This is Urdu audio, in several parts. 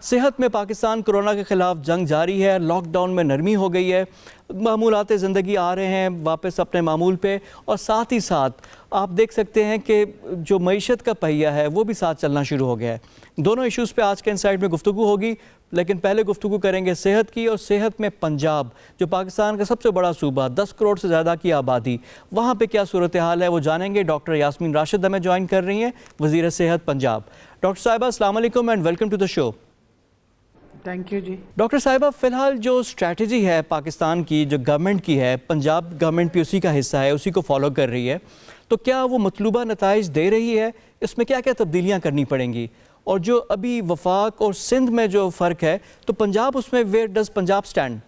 صحت میں پاکستان کورونا کے خلاف جنگ جاری ہے، لاک ڈاؤن میں نرمی ہو گئی ہے، معمولات زندگی آ رہے ہیں واپس اپنے معمول پہ، اور ساتھ ہی ساتھ آپ دیکھ سکتے ہیں کہ جو معیشت کا پہیہ ہے وہ بھی ساتھ چلنا شروع ہو گیا ہے۔ دونوں ایشوز پہ آج کے انسائٹ میں گفتگو ہوگی، لیکن پہلے گفتگو کریں گے صحت کی، اور صحت میں پنجاب جو پاکستان کا سب سے بڑا صوبہ، 10 کروڑ سے زیادہ کی آبادی، وہاں پہ کیا صورتحال ہے وہ جانیں گے۔ ڈاکٹر یاسمین راشد ہمیں جوائن کر رہی ہیں، وزیر صحت پنجاب۔ ڈاکٹر صاحبہ السلام علیکم and welcome to the show. Thank you جی۔ ڈاکٹر صاحبہ، فی الحال جو اسٹریٹجی ہے پاکستان کی، جو گورنمنٹ کی ہے، پنجاب گورنمنٹ بھی اسی کا حصہ ہے، اسی کو فالو کر رہی ہے، تو کیا وہ مطلوبہ نتائج دے رہی ہے؟ اس میں کیا کیا تبدیلیاں کرنی پڑیں گی؟ اور جو ابھی وفاق اور سندھ میں جو فرق ہے تو پنجاب اس میں ویئر ڈز پنجاب اسٹینڈ؟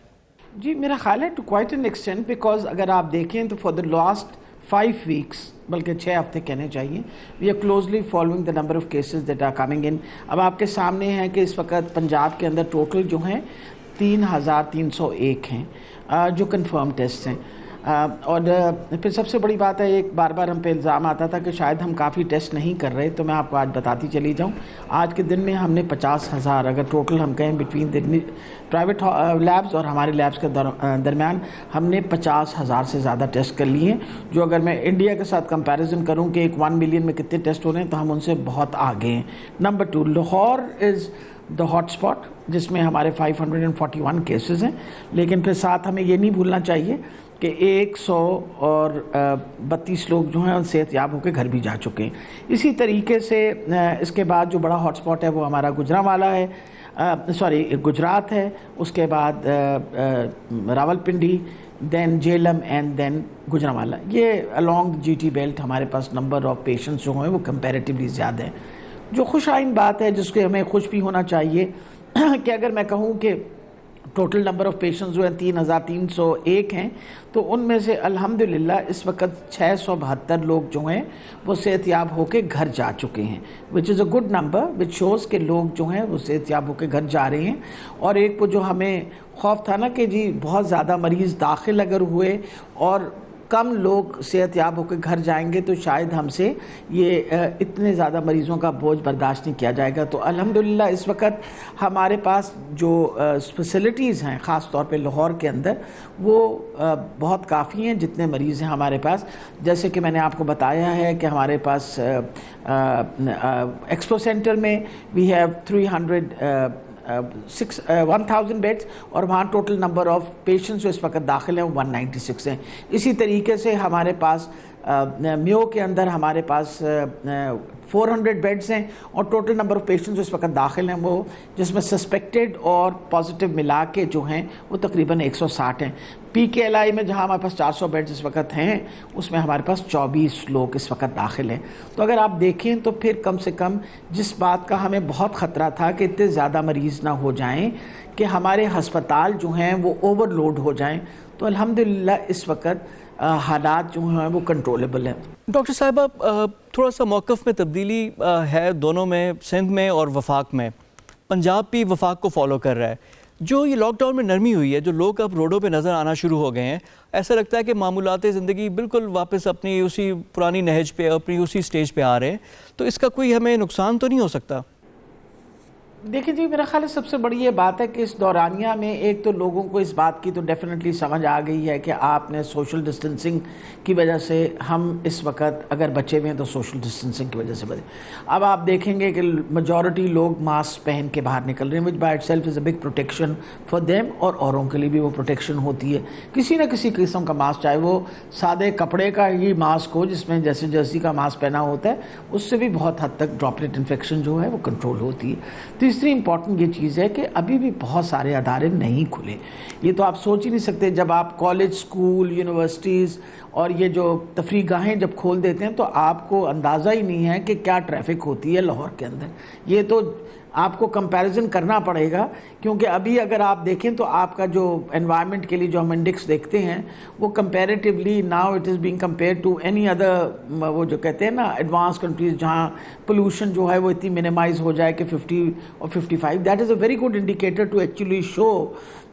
جی میرا خیال ہے to quite an extent, because اگر آپ دیکھیں تو فار دا لاسٹ 5 weeks، بلکہ 6 ہفتے کہنے چاہیے، we are closely following the number of cases that are coming in. اب آپ کے سامنے ہے کہ اس وقت پنجاب کے اندر ٹوٹل جو ہیں 3301 ہیں جو کنفرم ٹیسٹ ہیں، اور پھر سب سے بڑی بات ہے، ایک بار بار ہم پہ الزام آتا تھا کہ شاید ہم کافی ٹیسٹ نہیں کر رہے، تو میں آپ کو آج بتاتی چلی جاؤں، آج کے دن میں ہم نے 50,000، اگر ٹوٹل ہم کہیں بٹوین پرائیویٹ لیبز اور ہمارے لیبز کے درمیان ہم نے 50,000 سے زیادہ ٹیسٹ کر لیے ہیں، جو اگر میں انڈیا کے ساتھ کمپیریزن کروں کہ ایک 1 ملین میں کتنے ٹیسٹ ہو رہے ہیں تو ہم ان سے بہت آگے ہیں۔ Number 2، Lahore is the hot spot, جس میں ہمارے 541 کیسز ہیں، لیکن پھر ساتھ ہمیں یہ نہیں بھولنا چاہیے کہ 132 لوگ جو ہیں صحت یاب ہو کے گھر بھی جا چکے ہیں۔ اسی طریقے سے اس کے بعد جو بڑا ہاٹ اسپاٹ ہے وہ ہمارا گجرانوالہ ہے، گجرات ہے، اس کے بعد راولپنڈی، دین جیلم اینڈ دین گجرانوالہ۔ یہ along جی ٹی بیلٹ ہمارے پاس نمبر آف پیشنٹس جو ہیں وہ کمپیریٹیولی زیادہ ہیں۔ جو خوش آئند بات ہے جس کے ہمیں خوش بھی ہونا چاہیے کہ اگر میں کہوں کہ ٹوٹل نمبر آف پیشنٹس جو ہیں 3301 ہیں، تو ان میں سے الحمدللہ اس وقت 672 لوگ جو ہیں وہ صحت یاب ہو کے گھر جا چکے ہیں، which is a good number, which shows کہ لوگ جو ہیں وہ صحت یاب ہو کے گھر جا رہے ہیں۔ اور ایک وہ جو ہمیں خوف تھا نا کہ جی بہت زیادہ مریض داخل اگر ہوئے اور کم لوگ صحت یاب ہو کے گھر جائیں گے تو شاید ہم سے یہ اتنے زیادہ مریضوں کا بوجھ برداشت نہیں کیا جائے گا، تو الحمدللہ اس وقت ہمارے پاس جو فیسلٹیز ہیں خاص طور پہ لاہور کے اندر وہ بہت کافی ہیں جتنے مریض ہیں ہمارے پاس۔ جیسے کہ میں نے آپ کو بتایا ہے کہ ہمارے پاس ایکسپو سینٹر میں وی ہیو 1000 بیڈس، اور وہاں ٹوٹل نمبر آف پیشنٹس جو اس وقت داخل ہیں 196 ہیں۔ اسی طریقے سے ہمارے پاس میو کے اندر ہمارے پاس 400 بیڈز ہیں، اور ٹوٹل نمبر آف پیشنٹس جو اس وقت داخل ہیں وہ جس میں سسپیکٹڈ اور پازیٹیو ملا کے جو ہیں وہ تقریباً 160 ہیں۔ پی کے ایل آئی میں جہاں ہمارے پاس 400 بیڈز اس وقت ہیں، اس میں ہمارے پاس 24 لوگ اس وقت داخل ہیں۔ تو اگر آپ دیکھیں تو پھر کم سے کم جس بات کا ہمیں بہت خطرہ تھا کہ اتنے زیادہ مریض نہ ہو جائیں کہ ہمارے ہسپتال جو ہیں وہ اوور لوڈ ہو جائیں، تو الحمدللہ اس وقت حالات جو ہیں وہ کنٹرولبل ہیں۔ ڈاکٹر صاحبہ، تھوڑا سا موقف میں تبدیلی ہے دونوں میں، سندھ میں اور وفاق میں۔ پنجاب بھی وفاق کو فالو کر رہا ہے۔ جو یہ لاک ڈاؤن میں نرمی ہوئی ہے، جو لوگ اب روڈوں پہ نظر آنا شروع ہو گئے ہیں، ایسا لگتا ہے کہ معمولات زندگی بالکل واپس اپنی اسی پرانی نہج پہ، اپنی اسی سٹیج پہ آ رہے ہیں، تو اس کا کوئی ہمیں نقصان تو نہیں ہو سکتا؟ دیکھیں جی، میرا خیال ہے سب سے بڑی یہ بات ہے کہ اس دورانیہ میں ایک تو لوگوں کو اس بات کی تو ڈیفینیٹلی سمجھ آ گئی ہے کہ آپ نے سوشل ڈسٹنسنگ کی وجہ سے ہم اس وقت اگر بچے ہوئے ہیں تو سوشل ڈسٹنسنگ کی وجہ سے بچے۔ اب آپ دیکھیں گے کہ میجورٹی لوگ ماسک پہن کے باہر نکل رہے ہیں، which by it self is a big protection for them, اور اوروں کے لیے بھی وہ پروٹیکشن ہوتی ہے۔ کسی نہ کسی قسم کا ماسک، چاہے وہ سادے کپڑے کا ہی ماسک ہو جس میں جیسے جرسی کا ماسک پہنا ہوتا ہے، اس سے بھی بہت حد تک ڈراپلیٹ انفیکشن جو ہے وہ کنٹرول ہوتی ہے۔ تیسری امپورٹنٹ یہ چیز ہے کہ ابھی بھی بہت سارے ادارے نہیں کھلے۔ یہ تو آپ سوچ ہی نہیں سکتے، جب آپ کالج، اسکول، یونیورسٹیز اور یہ جو تفریح گاہیں جب کھول دیتے ہیں تو آپ کو اندازہ ہی نہیں ہے کہ کیا ٹریفک ہوتی ہے لاہور کے اندر۔ یہ تو آپ کو کمپیریزن کرنا پڑے گا، کیونکہ ابھی اگر آپ دیکھیں تو آپ کا جو انوائرمنٹ کے لیے جو ہم انڈیکس دیکھتے ہیں وہ comparatively now it is being compare to any other, وہ جو کہتے ہیں نا ایڈوانس کنٹریز جہاں پولوشن جو ہے وہ اتنی منیمائز ہو جائے کہ 50 اور 55، that is a very good indicator to actually show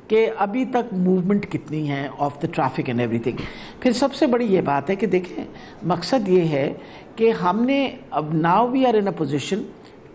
کہ ابھی تک موومنٹ کتنی ہے of the traffic and everything. پھر سب سے بڑی یہ بات ہے کہ دیکھیں، مقصد یہ ہے کہ ہم نے اب now we are in a position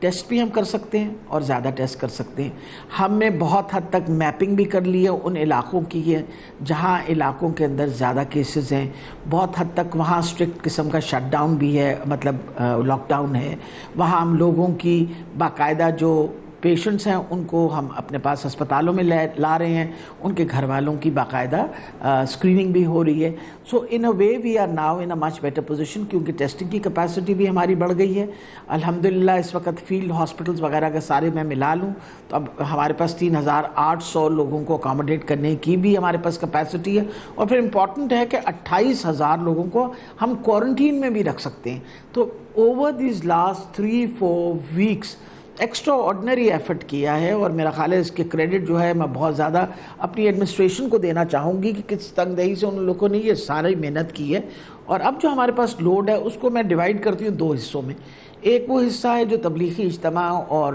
test بھی ہم کر سکتے ہیں اور زیادہ ٹیسٹ کر سکتے ہیں. ہم نے بہت حد تک میپنگ بھی کر لی ہے ان علاقوں کی ہے جہاں علاقوں کے اندر زیادہ کیسز ہیں. بہت حد تک وہاں اسٹرکٹ قسم کا شٹ ڈاؤن بھی ہے, مطلب لاک ڈاؤن ہے. وہاں ہم لوگوں کی باقاعدہ جو پیشنٹس ہیں ان کو ہم اپنے پاس ہسپتالوں میں لا رہے ہیں, ان کے گھر والوں کی باقاعدہ اسکریننگ بھی ہو رہی ہے. So in a way we are now in a much better position, کیونکہ ٹیسٹنگ کی کیپیسٹی بھی ہماری بڑھ گئی ہے الحمدللہ. اس وقت فیلڈ ہاسپٹلس وغیرہ کے سارے میں ملا لوں تو اب ہمارے پاس 3,800 لوگوں کو اکاموڈیٹ کرنے کی بھی ہمارے پاس کیپیسٹی ہے. اور پھر امپورٹنٹ ہے کہ 28,000 لوگوں کو ہم کوارنٹین میں بھی رکھ سکتے ہیں. تو over these last 3-4 weeks extraordinary effort کیا ہے, اور میرا خیال ہے اس کے کریڈٹ جو ہے میں بہت زیادہ اپنی ایڈمنسٹریشن کو دینا چاہوں گی کہ کس تنگ دہی سے ان لوگوں نے یہ ساری محنت کی ہے. اور اب جو ہمارے پاس لوڈ ہے اس کو میں ڈیوائڈ کرتی ہوں 2 حصوں میں. ایک وہ حصہ ہے جو تبلیغی اجتماع اور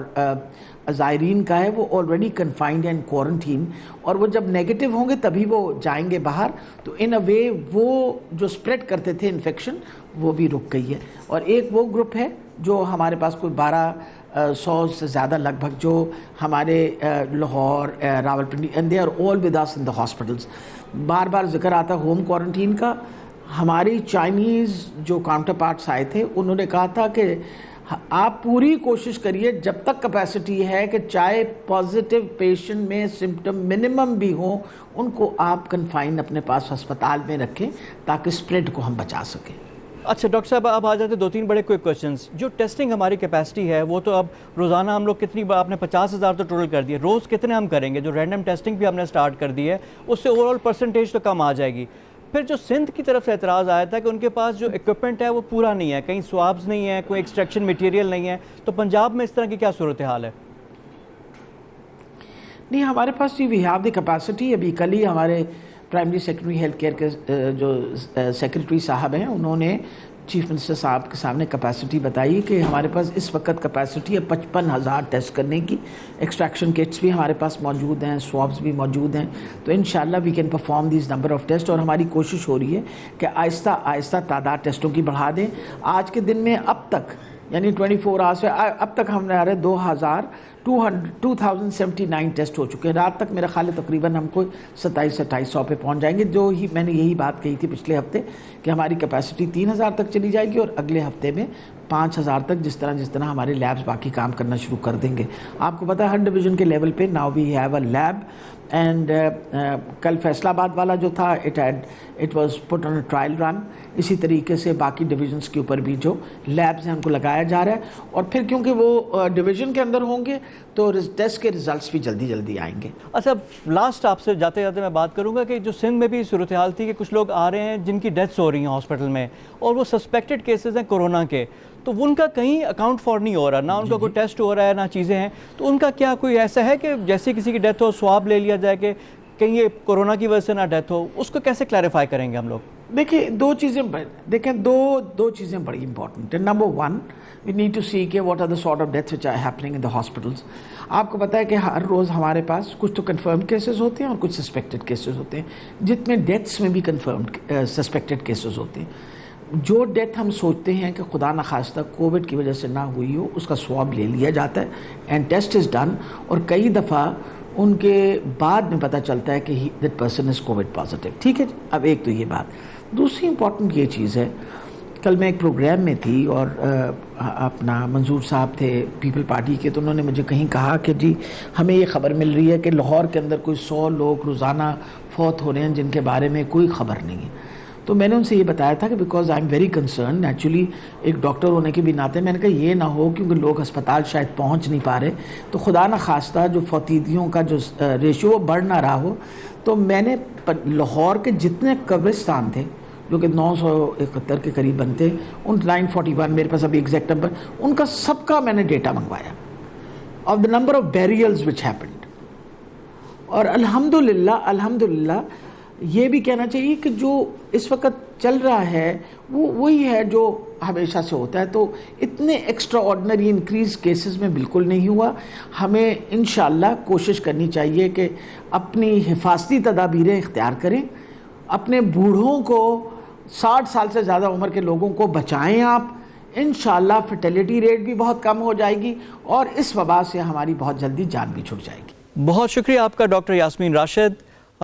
زائرین کا ہے, وہ آلریڈی کنفائنڈ اینڈ کوارنٹین, اور وہ جب نیگیٹو ہوں گے تبھی وہ جائیں گے باہر. تو ان اے وے وہ جو اسپریڈ کرتے تھے انفیکشن وہ بھی رک گئی ہے. اور ایک وہ گروپ ہے جو ہمارے پاس کوئی 1,200 سے زیادہ لگ بھگ جو ہمارے Lahore, Rawalpindi, and they are all with us in the hospitals. بار بار ذکر آتا ہوم کوارنٹین کا. ہماری چائنیز جو کاؤنٹر پارٹس آئے تھے انہوں نے کہا تھا کہ آپ پوری کوشش کریے جب تک کیپیسٹی ہے کہ چاہے پازیٹیو پیشنٹ میں سمٹم منیمم بھی ہوں ان کو آپ کنفائن اپنے پاس ہسپتال میں رکھیں تاکہ اسپریڈ کو ہم بچا سکیں. اچھا ڈاکٹر صاحب, آپ آ جاتے 2-3 بڑے کوئک کوشچنس. جو ٹیسٹنگ ہماری کیپیسٹی ہے وہ تو اب روزانہ ہم لوگ کتنی, آپ نے 50,000 تو ٹوٹل کر دیے, روز کتنے ہم کریں گے؟ جو رینڈم ٹیسٹنگ بھی ہم نے سٹارٹ کر دی ہے اس سے اوور آل پرسنٹیج تو کم آ جائے گی. پھر جو سندھ کی طرف سے اعتراض آیا تھا کہ ان کے پاس جو ایکوپمنٹ ہے وہ پورا نہیں ہے, کہیں سوابز نہیں ہے, کوئی ایکسٹریکشن میٹیریل نہیں ہے, تو پنجاب میں اس طرح کی کیا صورتحال ہے؟ نہیں, ہمارے پاس جی وی ہیو دی کیپیسٹی. ابھی کل ہی ہمارے پرائمری سیکرٹری ہیلتھ کیئر کے جو سیکرٹری صاحب ہیں انہوں نے چیف منسٹر صاحب کے سامنے کیپیسٹی بتائی کہ ہمارے پاس اس وقت کیپیسٹی ہے 55,000 ٹیسٹ کرنے کی. ایکسٹریکشن کٹس بھی ہمارے پاس موجود ہیں, سوابس بھی موجود ہیں. تو انشاءاللہ we can perform these number of test, اور ہماری کوشش ہو رہی ہے کہ آہستہ آہستہ تعداد ٹیسٹوں کی بڑھا دیں. آج کے دن میں اب تک یعنی 24 آورس سے اب تک ہم نے 2,079 ٹیسٹ ہو چکے ہیں. رات تک میرا خیال ہے تقریباً ہم کو 2700-2800 پہ پہنچ جائیں گے. جو ہی میں نے یہی بات کہی تھی پچھلے ہفتے کہ ہماری کیپیسٹی 3,000 تک چلی جائے گی, اور اگلے ہفتے میں 5,000 تک, جس طرح ہمارے لیبز باقی کام کرنا شروع کر دیں گے. آپ کو پتہ ہے ہر ڈویژن کے لیول پہ now we have a lab. And کل فیصل آباد والا جو تھا it was put on a trial run. اسی طریقے سے باقی ڈویژنس کے اوپر بھی جو لیبز ہیں ان کو لگایا جا رہا ہے, اور پھر کیونکہ وہ ڈویژن کے اندر ہوں گے تو ٹیسٹ کے ریزلٹس بھی جلدی آئیں گے. اچھا, لاسٹ آپ سے جاتے جاتے میں بات کروں گا کہ جو سندھ میں بھی صورتحال تھی کہ کچھ لوگ آ رہے ہیں جن کی ڈیتھس ہو رہی ہیں ہاسپٹل میں, اور وہ سسپیکٹڈ کیسز ہیں کورونا کے, تو ان کا کہیں اکاؤنٹ فار نہیں ہو رہا, نہ ان کا کوئی ٹیسٹ ہو رہا ہے نہ چیزیں ہیں. تو ان کا کیا کوئی ایسا ہے کہ جیسے کسی کی ڈیتھ ہو سواب لے لیا جائے کہ کہیں یہ کورونا کی وجہ سے نہ ڈیتھ ہو, اس کو کیسے کلیریفائی کریں گے ہم لوگ؟ دیکھیں دو چیزیں بڑی امپورٹنٹ ہیں. Number 1 we need to see کہ what are the sort of deaths which are happening in the hospitals. آپ کو پتہ ہے کہ ہر روز ہمارے پاس کچھ تو کنفرم کیسز ہوتے ہیں اور کچھ سسپیکٹڈ کیسز ہوتے ہیں, جتنے ڈیتھس میں بھی کنفرمڈ سسپیکٹڈ کیسز ہوتے ہیں. جو ڈیتھ ہم سوچتے ہیں کہ خدا نخواستہ کووڈ کی وجہ سے نہ ہوئی ہو, اس کا سواب لے لیا جاتا ہے اینڈ ٹیسٹ از ڈن, اور کئی دفعہ ان کے بعد میں پتہ چلتا ہے کہ that person is Covid positive. ٹھیک ہے, اب ایک تو یہ بات. دوسری امپورٹنٹ یہ چیز ہے, کل میں ایک پروگرام میں تھی اور اپنا منظور صاحب تھے پیپل پارٹی کے, تو انہوں نے مجھے کہیں کہا کہ جی ہمیں یہ خبر مل رہی ہے کہ لاہور کے اندر کوئی 100 لوگ روزانہ فوت ہو رہے ہیں جن کے بارے میں کوئی خبر نہیں ہے. تو میں نے ان سے یہ بتایا تھا کہ because I am very concern actually, ایک ڈاکٹر ہونے کے بھی ناطے میں نے کہا یہ نہ ہو کیونکہ لوگ ہسپتال شاید پہنچ نہیں پا رہے تو خدا نخواستہ جو فوتیدگیوں کا جو ریشو وہ بڑھ نہ رہا ہو. تو میں نے لاہور کے جتنے قبرستان تھے جو کہ 971 کے قریب بنتے, ان 941 میرے پاس ابھی ایگزیکٹ نمبر, ان کا سب کا میں نے ڈیٹا منگوایا of the number of barrels which happened. اور الحمدللہ یہ بھی کہنا چاہیے کہ جو اس وقت چل رہا ہے وہ وہی ہے جو ہمیشہ سے ہوتا ہے. تو اتنے ایکسٹرا آرڈنری انکریز کیسز میں بالکل نہیں ہوا. ہمیں انشاءاللہ کوشش کرنی چاہیے کہ اپنی حفاظتی تدابیریں اختیار کریں, اپنے بوڑھوں کو 60 سال سے زیادہ عمر کے لوگوں کو بچائیں آپ, انشاءاللہ فرٹیلیٹی ریٹ بھی بہت کم ہو جائے گی اور اس وبا سے ہماری بہت جلدی جان بھی چھٹ جائے گی۔ بہت شکریہ آپ کا ڈاکٹر یاسمین راشد۔